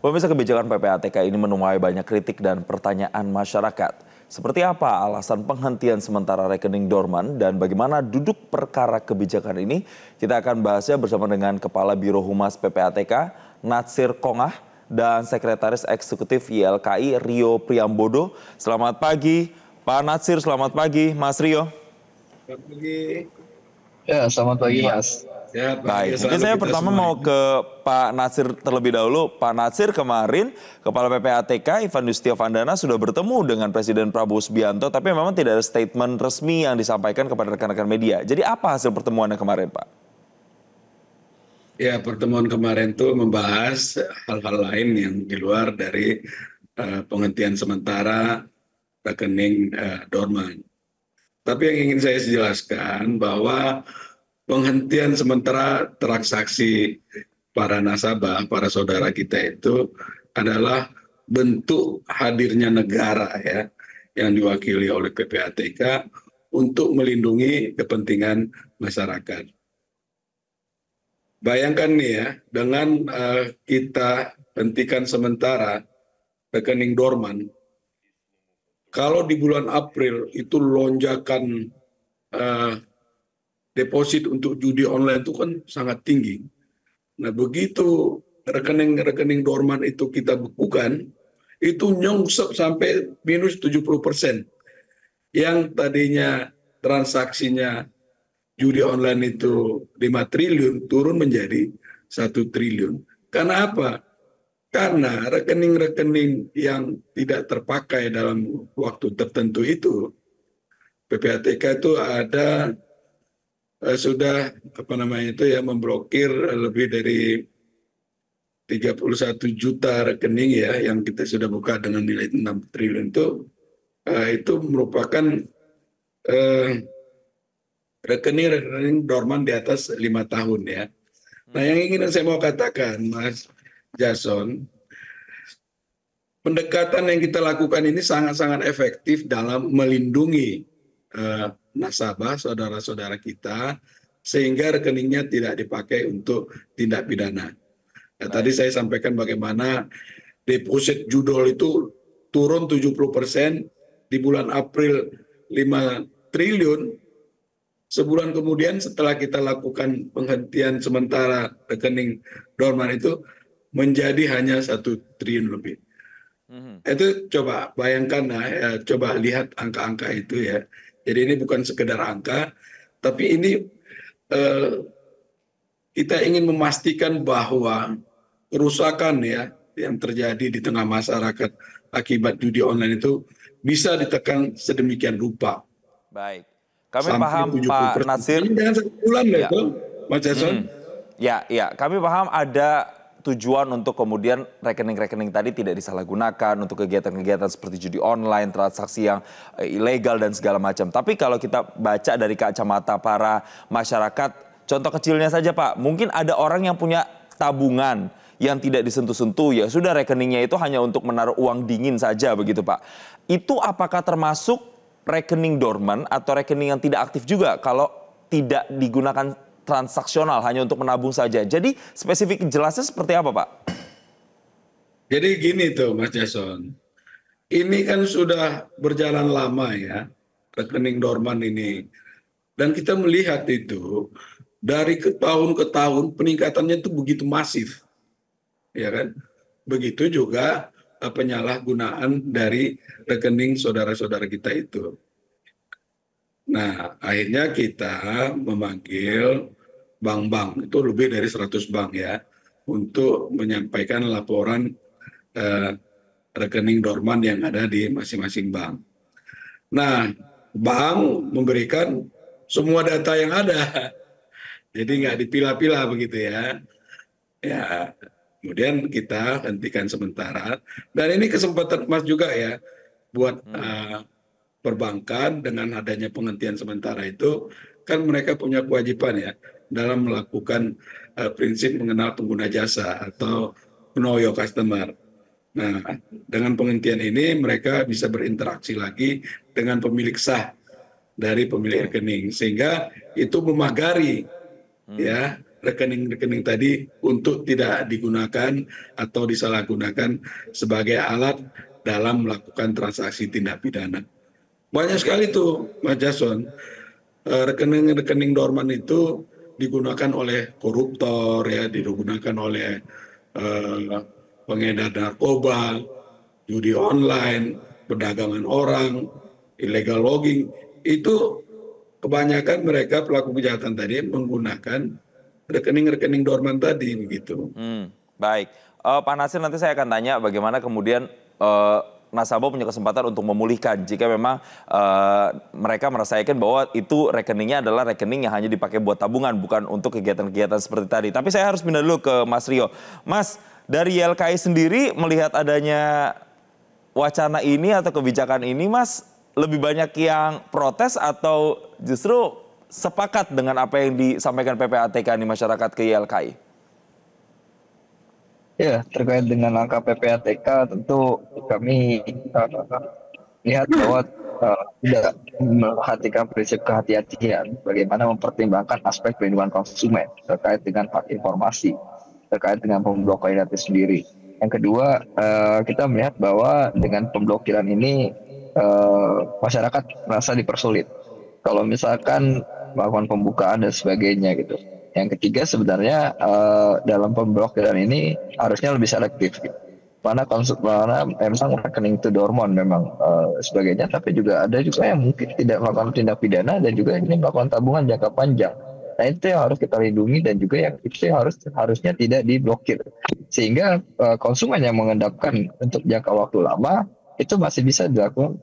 Pemirsa, kebijakan PPATK ini menuai banyak kritik dan pertanyaan masyarakat. Seperti apa alasan penghentian sementara rekening dorman dan bagaimana duduk perkara kebijakan ini? Kita akan bahasnya bersama dengan Kepala Biro Humas PPATK, Natsir Kongah, dan Sekretaris Eksekutif YLKI, Rio Priambodo. Selamat pagi, Pak Natsir. Selamat pagi, Mas Rio. Selamat pagi. Ya, selamat pagi Mas. Ya, Baik, bahagia mungkin selalu saya kita pertama semua mau ini. ke Pak Natsir terlebih dahulu. Pak Natsir, kemarin Kepala PPATK Ivan Yustiavandana sudah bertemu dengan Presiden Prabowo Subianto, tapi memang tidak ada statement resmi yang disampaikan kepada rekan-rekan media. Jadi apa hasil pertemuannya kemarin, Pak? Ya, pertemuan kemarin itu membahas hal-hal lain yang di luar dari penghentian sementara rekening dorman. Tapi yang ingin saya jelaskan bahwa penghentian sementara transaksi para nasabah, para saudara kita itu adalah bentuk hadirnya negara ya, yang diwakili oleh PPATK untuk melindungi kepentingan masyarakat. Bayangkan nih ya, dengan kita hentikan sementara rekening dorman, kalau di bulan April itu lonjakan deposit untuk judi online itu kan sangat tinggi. Nah, begitu rekening-rekening dorman itu kita bekukan, itu nyongsep sampai minus 70%. Yang tadinya transaksinya judi online itu 5 triliun, turun menjadi 1 triliun. Karena apa? Karena rekening-rekening yang tidak terpakai dalam waktu tertentu itu, PPATK itu ada sudah memblokir lebih dari 31 juta rekening ya yang kita sudah buka dengan nilai 6 triliun itu merupakan rekening-rekening dorman di atas 5 tahun ya. Nah, yang ingin saya mau katakan Mas Jason, pendekatan yang kita lakukan ini sangat-sangat efektif dalam melindungi nasabah, saudara-saudara kita, sehingga rekeningnya tidak dipakai untuk tindak pidana. Nah, tadi saya sampaikan bagaimana deposit judol itu turun 70%, di bulan April 5 triliun, sebulan kemudian setelah kita lakukan penghentian sementara rekening dorman itu menjadi hanya 1 triliun lebih. Itu coba bayangkan, coba lihat angka-angka itu ya. Jadi ini bukan sekedar angka, tapi ini kita ingin memastikan bahwa kerusakan ya yang terjadi di tengah masyarakat akibat judi online itu bisa ditekan sedemikian rupa. Baik, kami Sampai paham Pak 70%. Natsir. Ini jangan 1 bulan loh Ya. itu, Mas Jason. Ya, kami paham ada tujuan untuk kemudian rekening-rekening tadi tidak disalahgunakan untuk kegiatan-kegiatan seperti judi online, transaksi yang ilegal dan segala macam. Tapi kalau kita baca dari kacamata para masyarakat, contoh kecilnya saja Pak, mungkin ada orang yang punya tabungan yang tidak disentuh-sentuh, ya sudah rekeningnya itu hanya untuk menaruh uang dingin saja begitu Pak. Itu apakah termasuk rekening dorman atau rekening yang tidak aktif juga kalau tidak digunakan transaksional, hanya untuk menabung saja? Jadi spesifik jelasnya seperti apa Pak? Jadi gini tuh Mas Jason, ini kan sudah berjalan lama ya rekening dorman ini, dan kita melihat itu dari tahun ke tahun peningkatannya itu begitu masif, ya kan? Begitu juga penyalahgunaan dari rekening saudara-saudara kita itu. Nah, akhirnya kita memanggil bank-bank, itu lebih dari 100 bank ya, untuk menyampaikan laporan rekening dorman yang ada di masing-masing bank. Nah, bank memberikan semua data yang ada, jadi nggak dipilah-pilah begitu ya. Ya, kemudian kita hentikan sementara. Dan ini kesempatan emas juga ya buat perbankan dengan adanya penghentian sementara itu, kan mereka punya kewajiban ya dalam melakukan prinsip mengenal pengguna jasa atau know your customer. Nah, dengan penghentian ini mereka bisa berinteraksi lagi dengan pemilik sah dari pemilik rekening, sehingga itu memagari ya rekening-rekening tadi untuk tidak digunakan atau disalahgunakan sebagai alat dalam melakukan transaksi tindak pidana. Banyak sekali tuh, Mas Jason, rekening-rekening dorman itu digunakan oleh koruptor, ya, digunakan oleh eh, pengedar narkoba, judi online, perdagangan orang, illegal logging. Itu kebanyakan mereka pelaku kejahatan tadi menggunakan rekening-rekening dorman tadi begitu. Baik, Pak Nasir nanti saya akan tanya bagaimana kemudian nasabah punya kesempatan untuk memulihkan jika memang mereka merasakan bahwa itu rekeningnya adalah rekening yang hanya dipakai buat tabungan, bukan untuk kegiatan-kegiatan seperti tadi. Tapi saya harus pindah dulu ke Mas Rio. Mas, dari YLKI sendiri melihat adanya wacana ini atau kebijakan ini, Mas, lebih banyak yang protes atau justru sepakat dengan apa yang disampaikan PPATK di masyarakat ke YLKI? Ya, terkait dengan langkah PPATK tentu kami lihat bahwa tidak memperhatikan prinsip kehati-hatian bagaimana mempertimbangkan aspek perlindungan konsumen terkait dengan hak informasi, terkait dengan pemblokiran itu sendiri. Yang kedua, kita melihat bahwa dengan pemblokiran ini masyarakat merasa dipersulit. Kalau misalkan melakukan pembukaan dan sebagainya gitu. Yang ketiga sebenarnya dalam pemblokiran ini harusnya lebih selektif. Gitu. Mana memang rekening itu dormant memang sebagainya, tapi juga ada juga yang mungkin tidak melakukan tindak pidana dan juga ini melakukan tabungan jangka panjang. Nah itu yang harus kita lindungi dan juga yang itu yang harusnya tidak diblokir. Sehingga konsumen yang mengendapkan untuk jangka waktu lama itu masih bisa dilakukan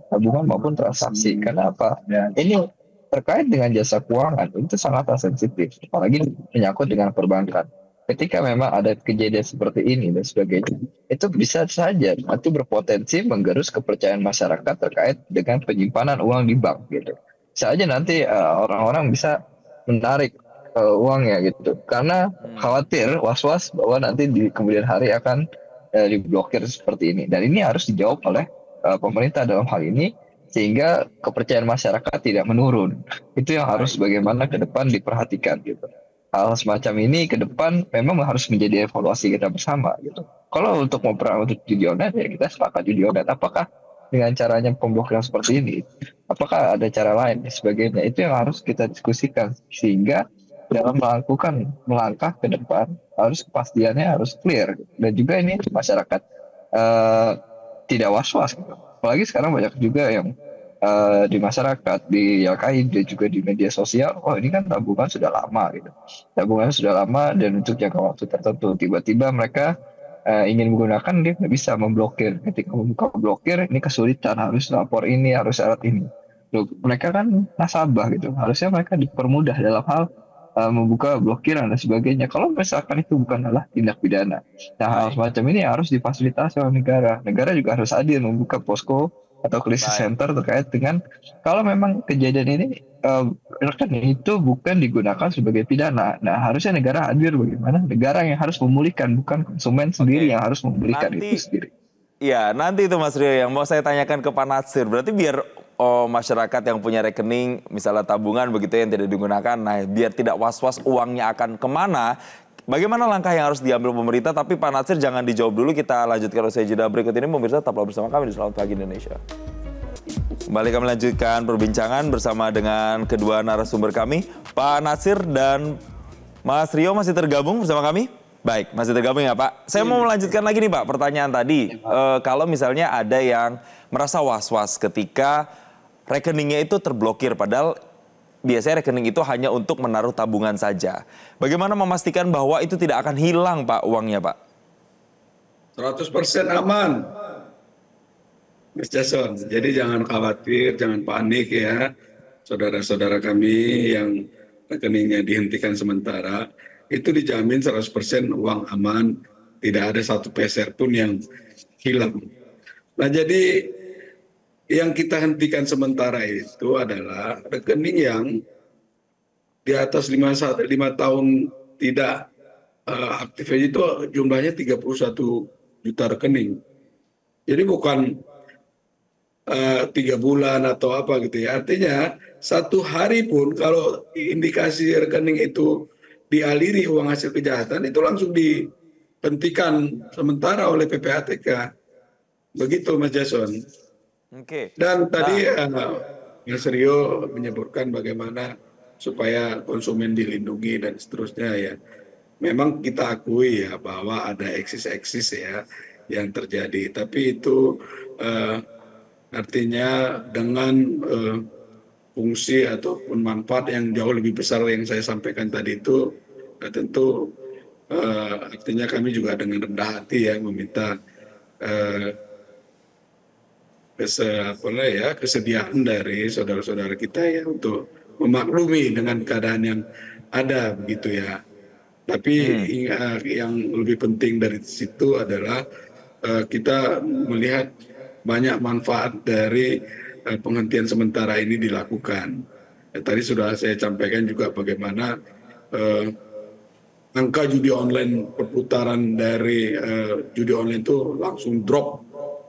tabungan maupun transaksi. Karena apa? Ini terkait dengan jasa keuangan itu sangat sensitif, apalagi menyangkut dengan perbankan. Ketika memang ada kejadian seperti ini dan sebagainya, itu bisa saja nanti berpotensi menggerus kepercayaan masyarakat terkait dengan penyimpanan uang di bank gitu. Bisa aja nanti orang-orang bisa menarik uangnya gitu, karena khawatir was-was bahwa nanti di kemudian hari akan diblokir seperti ini. Dan ini harus dijawab oleh pemerintah dalam hal ini sehingga kepercayaan masyarakat tidak menurun. Itu yang harus bagaimana ke depan diperhatikan gitu. Hal semacam ini ke depan memang harus menjadi evaluasi kita bersama gitu. Kalau untuk untuk judi online ya kita sepakat judi online. Apakah dengan caranya pemblokiran seperti ini? Apakah ada cara lain dan sebagainya? Itu yang harus kita diskusikan sehingga dalam melakukan melangkah ke depan harus kepastiannya harus clear dan juga ini masyarakat eh, tidak was-was gitu. Apalagi sekarang banyak juga yang di masyarakat, di YLKI dan juga di media sosial, oh ini kan tabungan sudah lama gitu. Tabungan sudah lama dan untuk jangka waktu tertentu. Tiba-tiba mereka ingin menggunakan, dia nggak bisa memblokir. Ketika membuka blokir, ini kesulitan, harus lapor ini, harus syarat ini. Loh, mereka kan nasabah gitu, harusnya mereka dipermudah dalam hal membuka blokiran dan sebagainya. Kalau misalkan itu bukanlah tindak pidana. Nah, hal semacam ini harus difasilitasi oleh negara. Negara juga harus hadir membuka posko atau krisis center terkait dengan kalau memang kejadian ini rekening itu bukan digunakan sebagai pidana. Nah, harusnya negara hadir bagaimana? Negara yang harus memulihkan, bukan konsumen sendiri yang harus memulihkan itu sendiri. Ya, nanti itu Mas Rio yang mau saya tanyakan ke Pak Natsir. Berarti biar masyarakat yang punya rekening, misalnya tabungan begitu yang tidak digunakan, nah biar tidak was-was uangnya akan kemana, bagaimana langkah yang harus diambil pemerintah? Tapi Pak Natsir jangan dijawab dulu, kita lanjutkan usai jeda berikut ini. Pemirsa tetaplah bersama kami di Selamat Pagi Indonesia. Kembali kami lanjutkan perbincangan bersama dengan kedua narasumber kami, Pak Natsir dan Mas Rio masih tergabung bersama kami? Baik, masih tergabung ya Pak. Saya mau melanjutkan lagi nih Pak, pertanyaan tadi. Kalau misalnya ada yang merasa was-was ketika rekeningnya itu terblokir, padahal biasanya rekening itu hanya untuk menaruh tabungan saja. Bagaimana memastikan bahwa itu tidak akan hilang Pak uangnya Pak? 100% aman, Mas Jason. Jadi jangan khawatir, jangan panik ya. Saudara-saudara kami yang rekeningnya dihentikan sementara, itu dijamin 100% uang aman, tidak ada satu peser pun yang hilang. Nah jadi yang kita hentikan sementara itu adalah rekening yang di atas 5 tahun tidak aktif itu jumlahnya 31 juta rekening. Jadi bukan 3 bulan atau apa gitu ya. Artinya satu hari pun kalau indikasi rekening itu dialiri uang hasil kejahatan itu langsung dihentikan sementara oleh PPATK. Begitu Mas Jason. Oke. Dan Nah, tadi Mas Rio menyebutkan bagaimana supaya konsumen dilindungi dan seterusnya ya. Memang kita akui ya bahwa ada eksis-eksis ya yang terjadi. Tapi itu eh, artinya dengan fungsi ataupun manfaat yang jauh lebih besar yang saya sampaikan tadi itu tentu artinya kami juga dengan rendah hati ya meminta eh, kesediaan dari saudara-saudara kita ya untuk memaklumi dengan keadaan yang ada begitu ya. Tapi hmm, yang lebih penting dari situ adalah kita melihat banyak manfaat dari penghentian sementara ini dilakukan. Tadi sudah saya sampaikan juga bagaimana eh, angka judi online, perputaran dari judi online itu langsung drop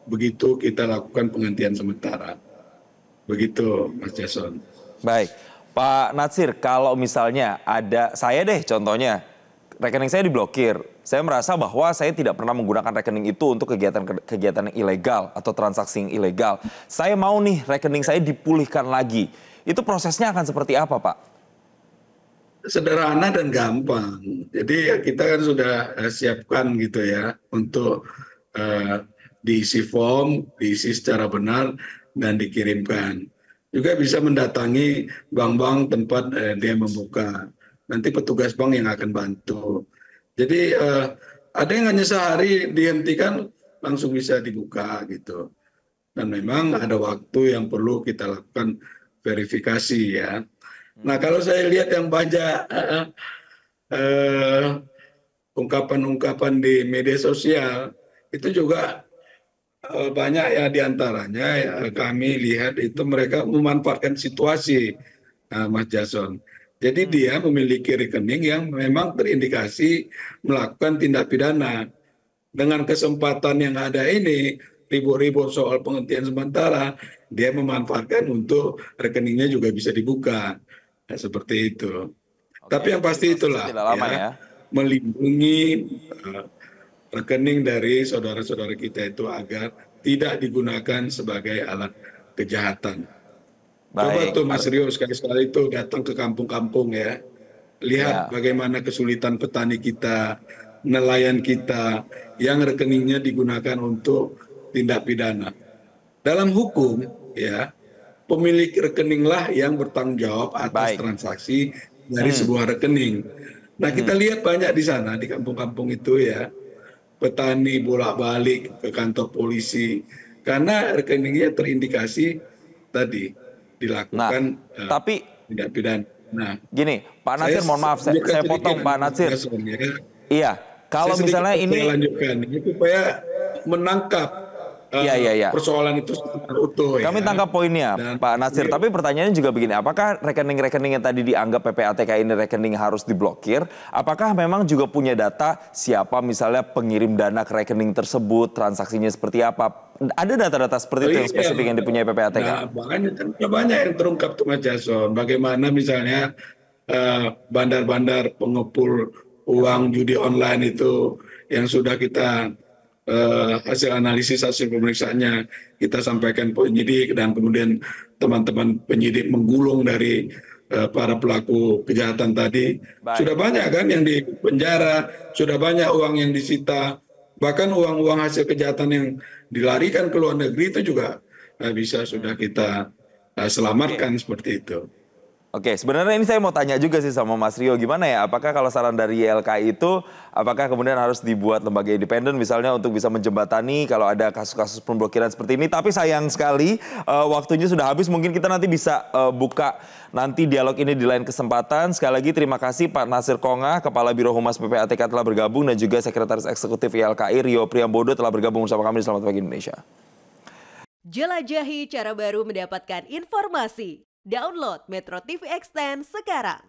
begitu kita lakukan penghentian sementara. Begitu Mas Jason. baik. Pak Natsir, kalau misalnya ada, saya deh contohnya, rekening saya diblokir. Saya merasa bahwa saya tidak pernah menggunakan rekening itu untuk kegiatan yang ilegal atau transaksi yang ilegal. Saya mau nih rekening saya dipulihkan lagi. Itu prosesnya akan seperti apa, Pak? Sederhana dan gampang. Jadi ya kita kan sudah siapkan gitu ya untuk diisi form, diisi secara benar dan dikirimkan. Juga bisa mendatangi bank-bank tempat dia membuka. Nanti petugas bank yang akan bantu. Jadi ada yang hanya sehari dihentikan langsung bisa dibuka gitu. Dan memang ada waktu yang perlu kita lakukan verifikasi ya. Nah, kalau saya lihat yang banyak eh, ungkapan-ungkapan di media sosial, itu juga banyak ya diantaranya ya, kami lihat itu mereka memanfaatkan situasi, Mas Jason. Jadi Hmm, dia memiliki rekening yang memang terindikasi melakukan tindak pidana. Dengan kesempatan yang ada ini, ribut-ribut soal penghentian sementara, dia memanfaatkan untuk rekeningnya juga bisa dibuka. Nah, seperti itu. oke, Tapi yang jadi pasti prosesnya itulah tidak lama ya, ya. melindungi eh, rekening dari saudara-saudara kita itu agar tidak digunakan sebagai alat kejahatan. Coba Baik, tuh Mas Rio sekali-sekali itu datang ke kampung-kampung ya. Lihat ya, bagaimana kesulitan petani kita, nelayan kita yang rekeningnya digunakan untuk tindak pidana. Dalam hukum ya, pemilik rekeninglah yang bertanggung jawab atas baik. transaksi dari Hmm, sebuah rekening. Nah, kita hmm. lihat banyak di sana di kampung-kampung itu ya, petani bolak-balik ke kantor polisi karena rekeningnya terindikasi tadi Nah, dilakukan tapi tindak pidana. Nah, gini, Pak saya Natsir, mohon maaf, lanjutkan saya sedikit, potong Pak Mas Natsir. Jason, ya. Iya, Saya kalau sedikit misalnya saya ini, lanjutkan ini supaya menangkap iya, iya, iya. persoalan itu secara utuh Kami ya. tangkap poinnya, Dan Pak Natsir. Tapi pertanyaannya juga begini, apakah rekening-rekening yang tadi dianggap PPATK ini rekening harus diblokir? Apakah memang juga punya data siapa misalnya pengirim dana ke rekening tersebut, transaksinya seperti apa? Ada data-data seperti oh itu yang iya, spesifik yang dipunyai PPATK? nah banyak yang terungkap tuh Mas Jason. Bagaimana misalnya bandar-bandar pengepul uang judi online itu yang sudah kita hasil analisis hasil pemeriksaannya kita sampaikan penyidik dan kemudian teman-teman penyidik menggulung dari para pelaku kejahatan tadi. Baik. Sudah banyak kan yang di penjara, sudah banyak uang yang disita, bahkan uang-uang hasil kejahatan yang dilarikan ke luar negeri itu juga bisa sudah Hmm. kita Oke. selamatkan seperti itu. Oke, sebenarnya ini saya mau tanya juga sih sama Mas Rio, gimana ya? Apakah kalau saran dari YLKI itu, apakah kemudian harus dibuat lembaga independen misalnya untuk bisa menjembatani kalau ada kasus-kasus pemblokiran seperti ini? Tapi sayang sekali waktunya sudah habis, mungkin kita nanti bisa buka nanti dialog ini di lain kesempatan. Sekali lagi terima kasih Pak Natsir Konga, Kepala Biro Humas PPATK telah bergabung dan juga Sekretaris Eksekutif YLKI Rio Priambodo telah bergabung bersama kami di Selamat Pagi Indonesia. Jelajahi cara baru mendapatkan informasi. Download Metro TV Extend sekarang.